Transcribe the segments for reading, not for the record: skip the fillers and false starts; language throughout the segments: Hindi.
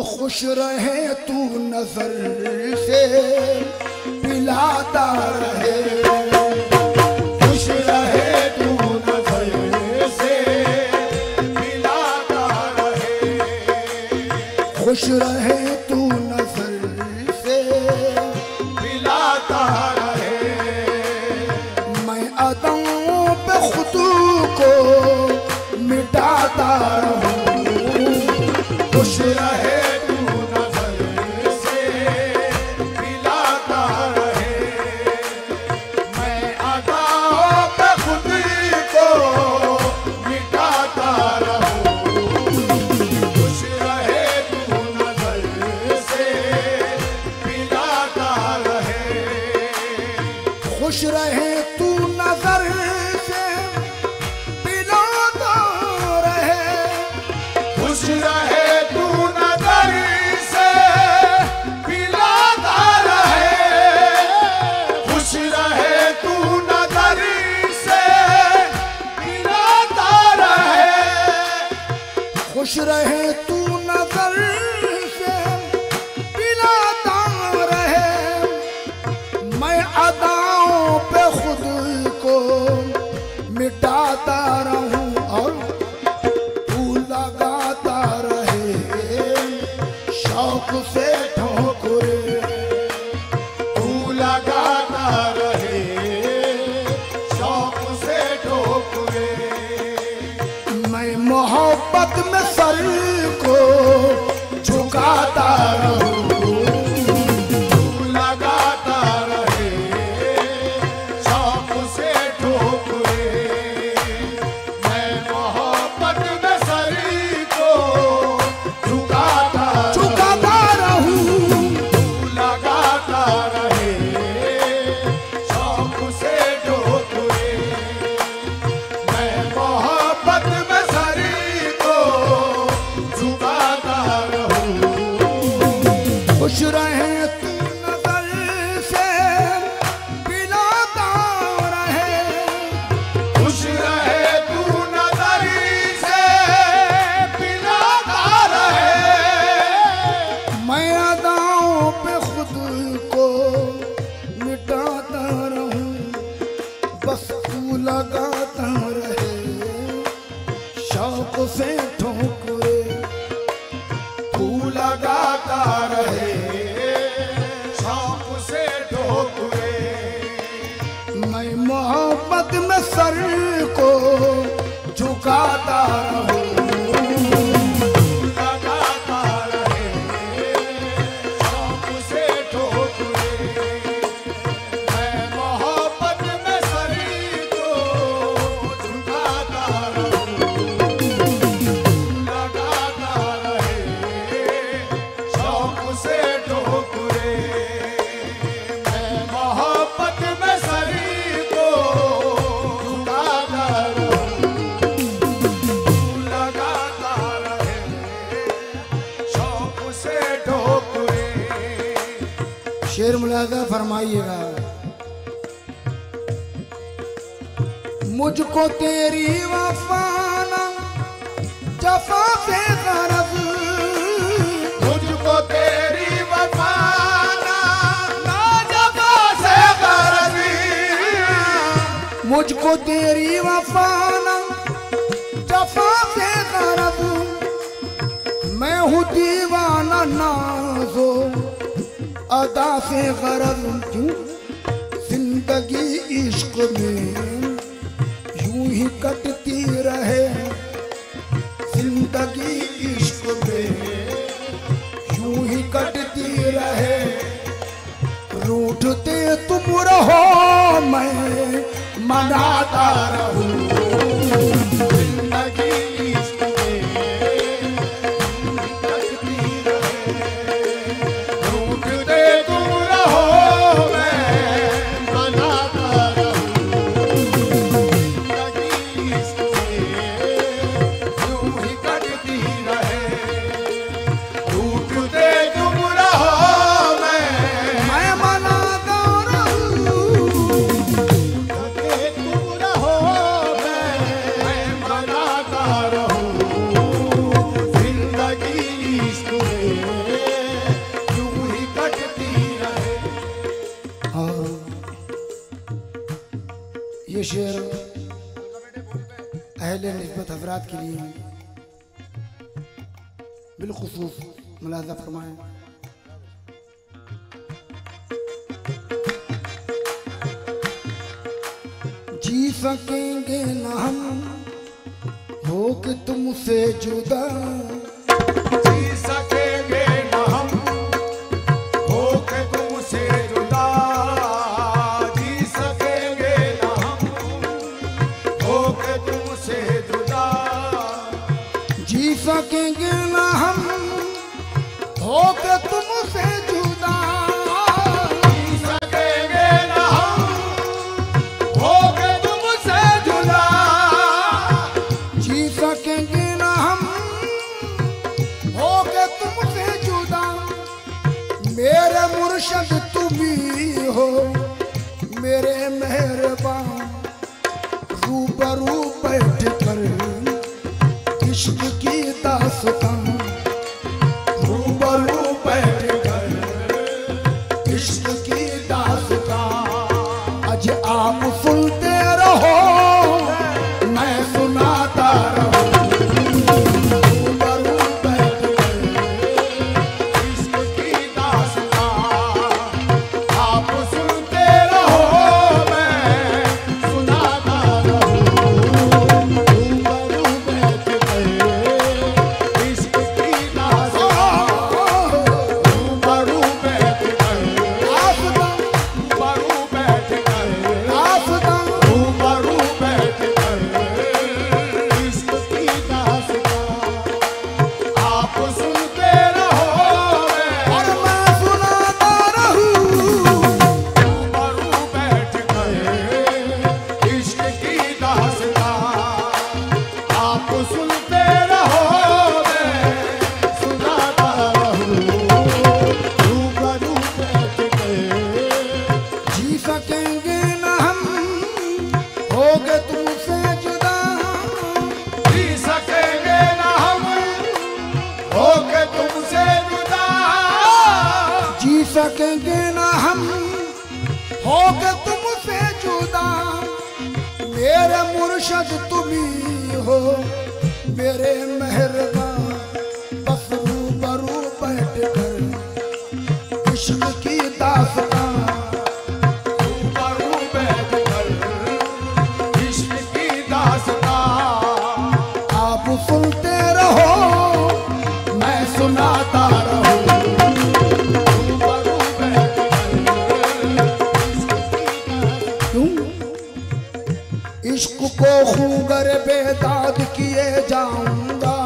खुश रहे तू नजर से पिलाता रहे, खुश रहे तू नजर से पिलाता रहे, खुश रहे तू नजर से पिलाता रहे। मैं अदाओं पे खुद को मिटाता रहूं, खुश रहे तू नजर से पिलाता रहे। मैं अदाओं पे खुद को मिटाता रहूं, खुश रहे तू नजर से पिलाता रहे, खुश रहे तू नजर से पिलाता रहे, खुश रहे तू नजर से पिलाता रहे, खुश रहे तू नजर से पिलाता रहे, खुश रहे तू नजर से पिलाता रहे। मैं अदाओं पे खुद को मिटाता रहूं और तू लगाता रहे शौक से ठोकरे, तू लगाता रहे शौक से ठोकरे। मैं मोहब्बत में सर को झुकाता रहूं, तू लगाता रहे शौक से ठोकरे। मैं मोहब्बत में सर को झुकाता रहूं, तू लगाता रहे शौक से ठोकरे। मैं मोहब्बत में सर को झुकाता रहूं, खुश रहे तू नजर से पिलाता रहे, खुश रहे तू नजर से पिलाता रहे। मैं अदाओं पे खुद को मिटाता रहूं, बस तू लगाता रहे शौक से ठोकरे, तू लगाता रहे शौक से ठोकरे। मैं मोहब्बत में सर को झुकाता रहूं, लगाता रहे शौक से ठोकरे। मैं मोहब्बत में सर को झुकाता रहूं, लगाता रहे शौक से ठोकरे। मैं मोहब्बत में सर को झुकाता रहूं, लगाता रहे शौक से ठोकरे। शेर मुलाजा फरमाइएगा। मुझको तेरी वफाना जफा से गरज, मुझको तेरी वफाना ना जफा से गरज, मुझको तेरी वफाना जफा से गरज। मैं हूँ दीवाना नाज़ो अदा से गरज। क्यों जिंदगी इश्क में यूं ही कटती रहे, जिंदगी इश्क में यूं ही कटती रहे। रूठते तुम रहो मैं मनाता रहूं, जिंदगी इश्क में यूं ही कटती रहे। रूठते तुम रहो मैं मनाता रहूं, जिंदगी इश्क में यूं ही कटती रहे। रूठते तुम रहो मैं मनाता रहूं, रूठते तुम रहो मैं शेर अहले निस्बत हजरात के लिए बिलखुसूस मुलाज़ा फरमाएं। जी सकेंगे न हम हो के तुमसे जुदा, जी सकेंगे न हम हो के तुमसे जुदा, जी सकेंगे न हम हो के तुमसे जुदा, जी सकेंगे न हम हो के तुमसे जुदा, जी सकेंगे न हम हो के तुमसे जुदा, जी सकेंगे न हम हो के तुमसे जुदा। मेरे मुर्शद तुम ही हो मेरे मेहरबान, रूबरू बैठ कर इश्क की दास्तां, रूबरू बैठ कर इश्क की दास्तां। आज आप सुनते रहो मैं सुनाता रहूं, रूबरू बैठ कर इश्क की दास्तां आप सुनते रहो मैं सुनाता रहूं, रूबरू बैठ कर इश्क की दास्तां रूबरू बैठ कर रूबरू बैठ कर रूबरू बैठ कर इश्क की दास्तां आप सुनते रहो और मैं सुनाता रहूं, रूबरू बैठ कर इश्क की दास्तां आप सुनते रहो मैं सुनाता रहूं, रूबरू बैठ कर जी सकेंगे न हम हो गए तुमसे जुदा, जी सकेंगे न हम हो के तुमसे जुदा, जी सकेंगे न हम हो गए तुमसे जुदा। मेरे मुर्शद तुम ही हो मेरे मेहरबान, बस रूबरू बैठ कर इश्क की दास्तां, रूबरू बैठ कर इश्क की दास्तां आप सुनते रहो मैं सुनाता रहूं, रूबरू बैठ कर इश्क की दास्तां क्यों इश्क को खूंगर बेदाद किए जाऊंगा,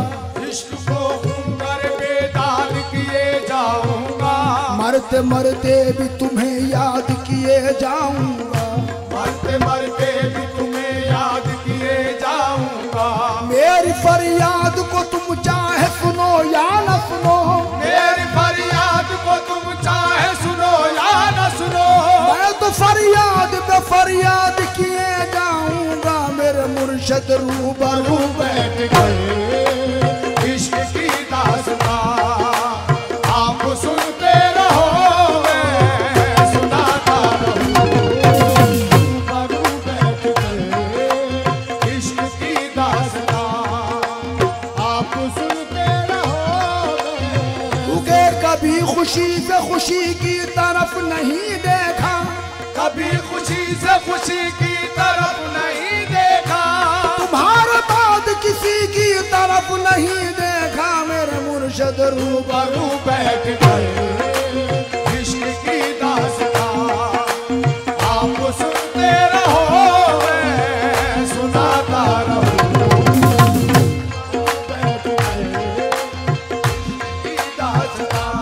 इश्क को खूंगर बेदाग किए जाऊंगा, मरते मरते भी तुम्हें याद किए जाऊंगा। मरते मरते भी तुम्हें याद किए जाऊंगा, मेरी फरियाद को तुम चाहे सुनो या न सुनो, मेरी फरियाद को तुम चाहे सुनो या न सुनो, मैं तो फरियाद पे फरियाद किए जाऊंगा। मेरे मुर्शद रूबरू बैठ गए इश्क की दास्तां आप सुनते रहो मैं सुनाता रहूं, रूबरू बैठ गए इश्क की दास्तां आप सुनते रहो मैं तुझे कभी खुशी से खुशी की तरफ नहीं देखा, कभी खुशी से खुशी की तरफ नहीं देखा, तुम्हारे बाद किसी की तरफ नहीं देखा। मेरे मुर्शद रूबरू रूबरू बैठ गए इश्क की दास्तां आप सुनते रहो मैं सुनाता रहूं, बैठ गए इश्क की दास्तां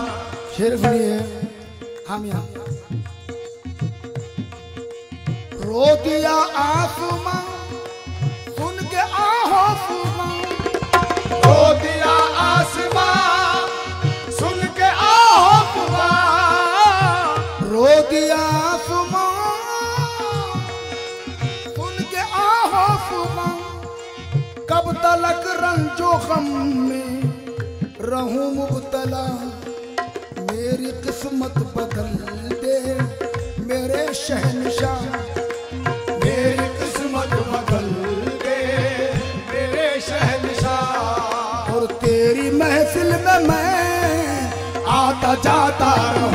शेर सुनिए हम यहाँ। रो दिया आसमां सुन के आहो सुमां, रो दिया आसमां सुन के आओ पुकार, रो दिया आसमां सुन के आहो सुमां। कब तलक रंजो गम में रहूं मुब्तला, मेरी किस्मत बदल दे मेरे शहंशाह, मेरी किस्मत जाता रहूं।